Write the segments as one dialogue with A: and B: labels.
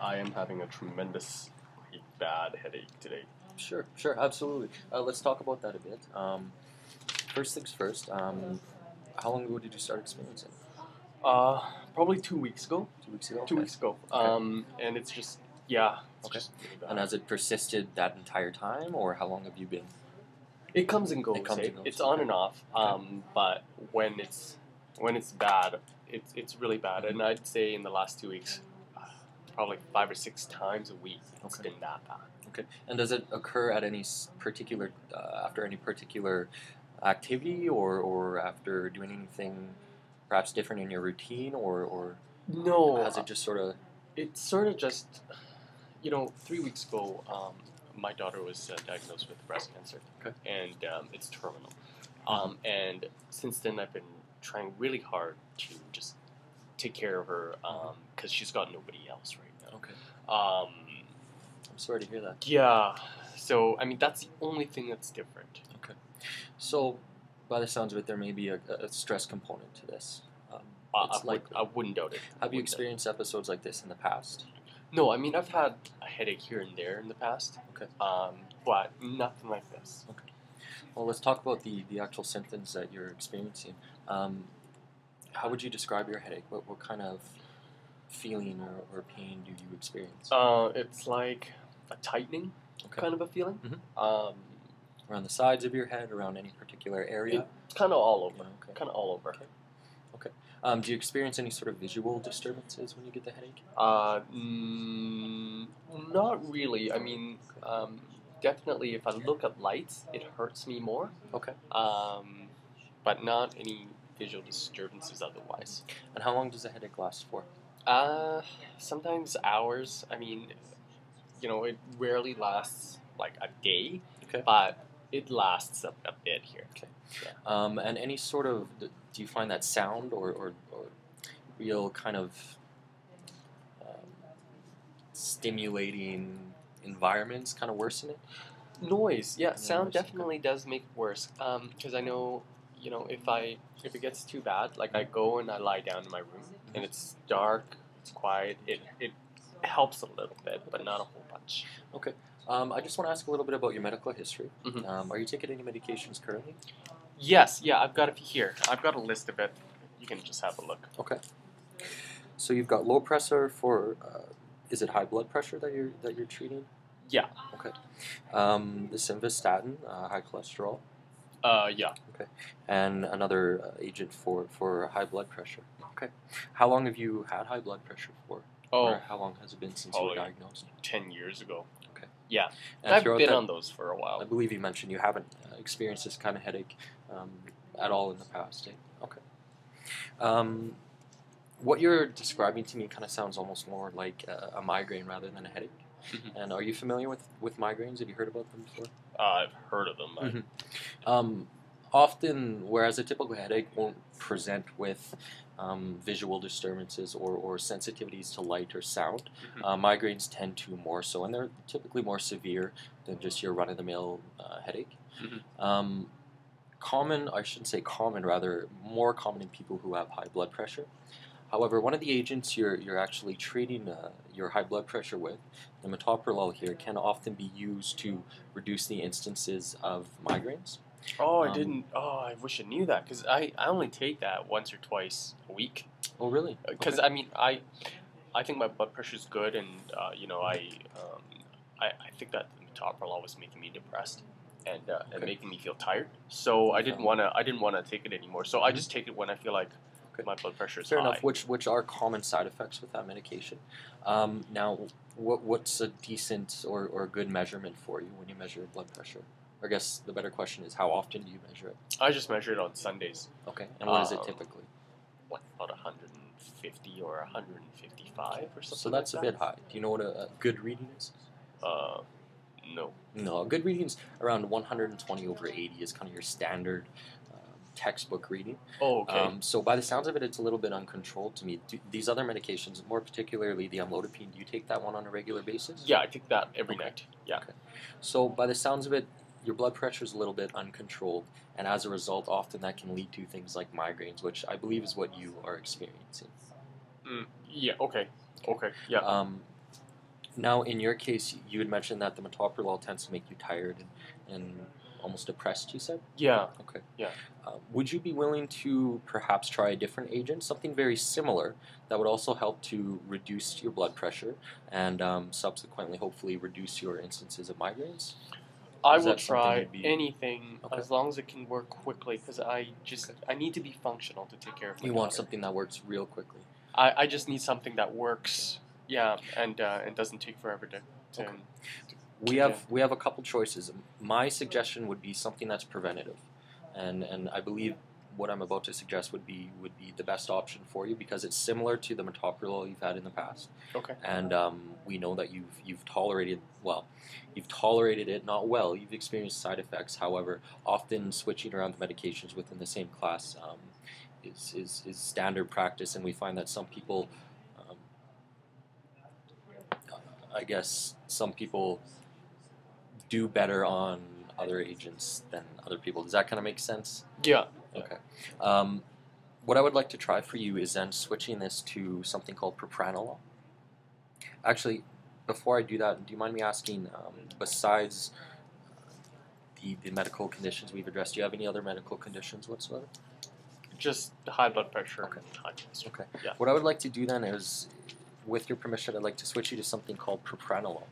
A: I am having a tremendously bad headache today.
B: Sure, sure, absolutely. Let's talk about that a bit. First things first. How long ago did you start experiencing?
A: Probably 2 weeks ago.
B: 2 weeks ago.
A: 2 weeks ago.
B: Okay.
A: And it's just yeah. It's
B: Okay.
A: just really bad.
B: And has it persisted that entire time, or how long have you been?
A: It comes and goes.
B: It comes and goes,
A: It's on
B: okay.
A: and off. But when it's bad, it's really bad. And I'd say in the last 2 weeks, probably 5 or 6 times a week, it's
B: Okay.
A: been that bad.
B: Okay. And does it occur at any particular after any particular activity, or after doing anything perhaps different in your routine, or
A: No,
B: has it just sort of?
A: it's sort of just 3 weeks ago, my daughter was diagnosed with breast cancer,
B: Okay.
A: and it's terminal. And since then, I've been trying really hard to just take care of her because she's got nobody else right now.
B: Okay.
A: Um,
B: I'm sorry to hear that.
A: yeah, so I mean that's the only thing that's different.
B: Okay. So, by the sounds of it, there may be a stress component to this. It's likely.
A: I wouldn't doubt it.
B: Have you experienced episodes like this in the past?
A: No, I mean I've had a headache here and there in the past.
B: Okay.
A: But nothing like this.
B: Well, let's talk about the actual symptoms that you're experiencing. How would you describe your headache? What kind of feeling or pain do you experience?
A: It's like a tightening
B: Okay.
A: kind of a feeling.
B: Mhm. Around the sides of your head, around any particular area?
A: It's kind of all over.
B: Okay.
A: Kind of all over.
B: Okay. Do you experience any sort of visual disturbances when you get the headache?
A: Not really. I mean, definitely if I look at lights, it hurts me more.
B: Okay.
A: But not any visual disturbances otherwise.
B: And how long does the headache last for?
A: Sometimes hours. I mean, it rarely lasts like a day,
B: Okay.
A: but it lasts a bit here.
B: Okay.
A: Yeah.
B: And any sort of, do you find that sound or real kind of stimulating environments kind of worsen it?
A: Noise, yeah, sound
B: Noise,
A: definitely does make it worse. Because I know, if it gets too bad, like I go and I lie down in my room, and it's dark, it's quiet. It helps a little bit, but not a whole bunch.
B: Okay. I just want to ask a little bit about your medical history.
A: Mhm.
B: Are you taking any medications currently?
A: Yes, yeah, I've got it here. I've got a list of it. You can just have a look.
B: Okay. So you've got low pressure for, is it high blood pressure that you're treating?
A: Yeah.
B: Okay. The simvastatin, high cholesterol.
A: Yeah.
B: Okay. And another agent for high blood pressure. Okay. How long have you had high blood pressure for?
A: Oh,
B: Or how long has it been since you were
A: probably
B: diagnosed?
A: 10 years ago.
B: Okay.
A: Yeah.
B: And
A: I've
B: throughout
A: been
B: that,
A: on those for a
B: I
A: while.
B: believe you mentioned you haven't experienced this kind of headache at all in the past. Eh? Okay. What you're describing to me kind of sounds almost more like a migraine rather than a headache.
A: Mhm.
B: And are you familiar with migraines? Have you heard about them before?
A: I've heard of them.
B: Often, whereas a typical headache won't present with visual disturbances or sensitivities to light or sound, migraines tend to more so, and they're typically more severe than just your run-of-the-mill headache. Common, I shouldn't say common, rather more common in people who have high blood pressure. However, one of the agents you're actually treating your high blood pressure with, the metoprolol here, can often be used to reduce the instances of migraines.
A: Oh, I didn't. Oh, I wish I knew that because I only take that once or twice a week.
B: Oh, really?
A: Because
B: Okay.
A: I mean, I think my blood pressure's good, and I think that the metoprolol was making me depressed and
B: Okay.
A: making me feel tired. So I didn't wanna take it anymore. So I just take it when I feel like
B: Okay.
A: my blood pressure is
B: Fair
A: high.
B: enough. Which are common side effects with that medication. Now, what's a decent or good measurement for you when you measure your blood pressure? Or I guess the better question is, how often do you measure it?
A: I just measure it on Sundays.
B: Okay. And what is it
A: Um,
B: typically?
A: What, about 150 or 155 or something.
B: So that's
A: like
B: a bit high. Do you know what a good reading is?
A: that. No.
B: No, a good reading's around 120 over 80 is kind of your standard textbook reading.
A: Oh, okay.
B: So by the sounds of it, it's a little bit uncontrolled to me. These other medications, more particularly the amlodipine, do you take that one on a regular basis?
A: Yeah, I take that every
B: Okay.
A: night. Yeah.
B: Okay. So by the sounds of it, your blood pressure is a little bit uncontrolled, and as a result, often that can lead to things like migraines, which I believe is what you are experiencing.
A: Yeah. Okay. Okay. Yeah.
B: Now, in your case, you had mentioned that the metoprolol tends to make you tired and almost depressed, you said?
A: Yeah.
B: Okay.
A: Yeah.
B: Would you be willing to perhaps try a different agent, something very similar that would also help to reduce your blood pressure and subsequently, hopefully, reduce your instances of migraines?
A: I
B: Is
A: will
B: that something
A: try
B: you'd be-
A: anything
B: Okay.
A: as long as it can work quickly because I need to be functional to take care of my
B: You want
A: daughter.
B: something that works real quickly.
A: I just need something that works, yeah, and doesn't take forever to
B: Okay.
A: to
B: We
A: kick
B: have a couple choices. My suggestion would be something that's preventative, and I believe what I'm about to suggest would be the best option for you because it's similar to the metoprolol you've had in the past,
A: in. Okay.
B: and we know that you've tolerated you've tolerated it not well. You've experienced side effects. However, often switching around the medications within the same class is standard practice, and we find that some people, um, I guess, some people do better on other agents than other people. Does that kind of make sense?
A: Yeah.
B: Okay. What I would like to try for you is then switching this to something called propranolol. Actually, before I do that, do you mind me asking, besides the medical conditions we've addressed, do you have any other medical conditions whatsoever?
A: Just high blood pressure.
B: Okay.
A: And high cholesterol.
B: Okay.
A: Yeah.
B: What I would like to do then is, with your permission, I'd like to switch you to something called propranolol.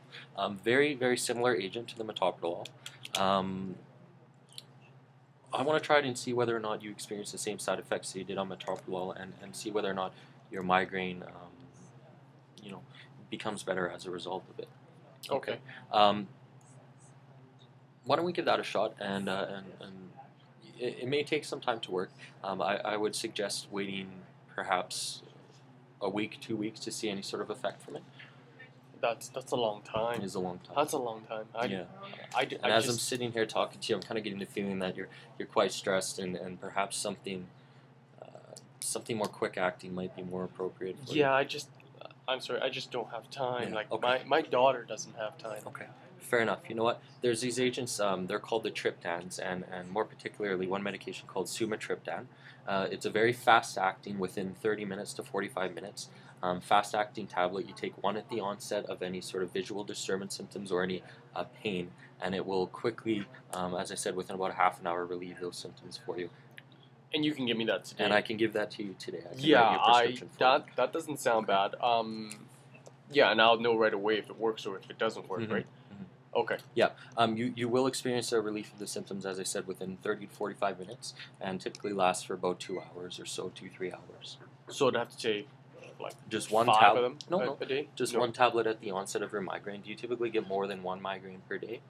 B: Very, very similar agent to the metoprolol. I want to try it and see whether or not you experience the same side effects that you did on metoprolol, and see whether or not your migraine, becomes better as a result of it.
A: Okay.
B: Why don't we give that a shot? And it may take some time to work. I would suggest waiting perhaps a week, 2 weeks to see any sort of effect from it.
A: That's a long time.
B: It is a long time.
A: That's a long time.
B: Yeah.
A: I
B: And as I'm sitting here talking to you, I'm kind of getting the feeling that you're quite stressed, and perhaps something more quick acting might be more appropriate for you.
A: Yeah, I'm sorry, I just don't have time.
B: Yeah,
A: Like
B: okay.
A: my daughter doesn't have time.
B: Okay, fair enough. You know what? There's these agents. They're called the triptans, and more particularly one medication called sumatriptan. It's a very fast-acting, within 30 minutes to 45 minutes. Fast-acting tablet. You take one at the onset of any sort of visual disturbance symptoms or any pain, and it will quickly, as I said, within about half an hour, relieve those symptoms for you.
A: And you can give me that today.
B: And I can give that to you today. I can
A: Yeah,
B: write your prescription for you.
A: that doesn't sound
B: Okay.
A: bad. Yeah, and I'll know right away if it works or if it doesn't work,
B: Mhm,
A: right?
B: mhm.
A: Okay.
B: You will experience a relief of the symptoms, as I said, within 30 to 45 minutes, and typically lasts for about 2 hours or so, 2-3 hours.
A: So I'd have to take like
B: Just one
A: 5 of
B: tablet.
A: them
B: No,
A: a day?
B: just
A: No.
B: one tablet at the onset of your migraine. Do you typically get more than one migraine per day?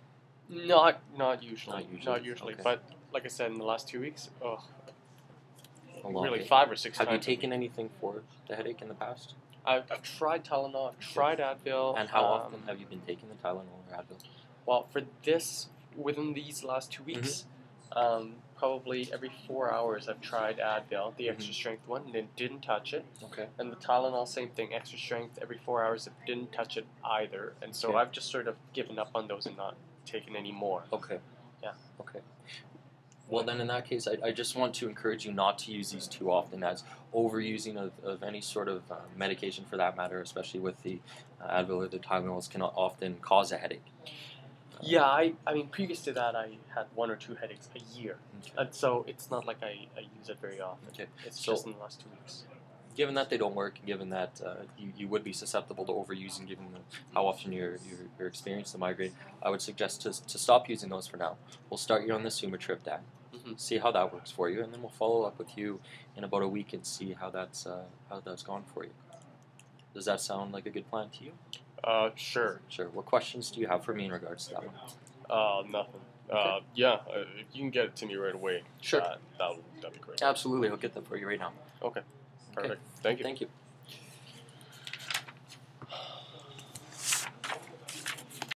A: Not usually.
B: Not usually,
A: Not usually.
B: okay.
A: But like I said, in the last 2 weeks,
B: A lot.
A: really 5 or 6
B: Have you
A: times.
B: taken anything for the headache in the past?
A: I've tried Tylenol, I've tried Advil.
B: And how often have you been taking the Tylenol or Advil?
A: Well, for this, within these last 2 weeks, probably every 4 hours I've tried Advil, the extra strength one, and it didn't touch it.
B: Okay.
A: And the Tylenol, same thing, extra strength every 4 hours, it didn't touch it either. And so
B: Okay.
A: I've just sort of given up on those and not taken any more.
B: Okay.
A: Yeah.
B: Okay. Well, then in that case, I just want to encourage you not to use these too often, as overusing of any sort of medication for that matter, especially with the Advil or the Tylenols, can often cause a headache.
A: Yeah, I mean, previous to that, I had 1 or 2 headaches a year.
B: Okay.
A: And so it's not like I use it very often.
B: Okay.
A: It's
B: So-
A: just in the last 2 weeks.
B: Given that they don't work, and given that you would be susceptible to overusing, given how often you're experiencing the migraine, I would suggest to stop using those for now. We'll start you on the sumatriptan, see how that works for you, and then we'll follow up with you in about a week and see how that's gone for you. Does that sound like a good plan to you?
A: Sure.
B: Sure. What questions do you have for me in regards to that one?
A: Nothing.
B: Okay.
A: Yeah, if you can get it to me right away,
B: Sure.
A: that'd be great.
B: Absolutely. I'll get that for you right now.
A: Okay.
B: Okay.
A: Perfect. Thank you.
B: Thank you.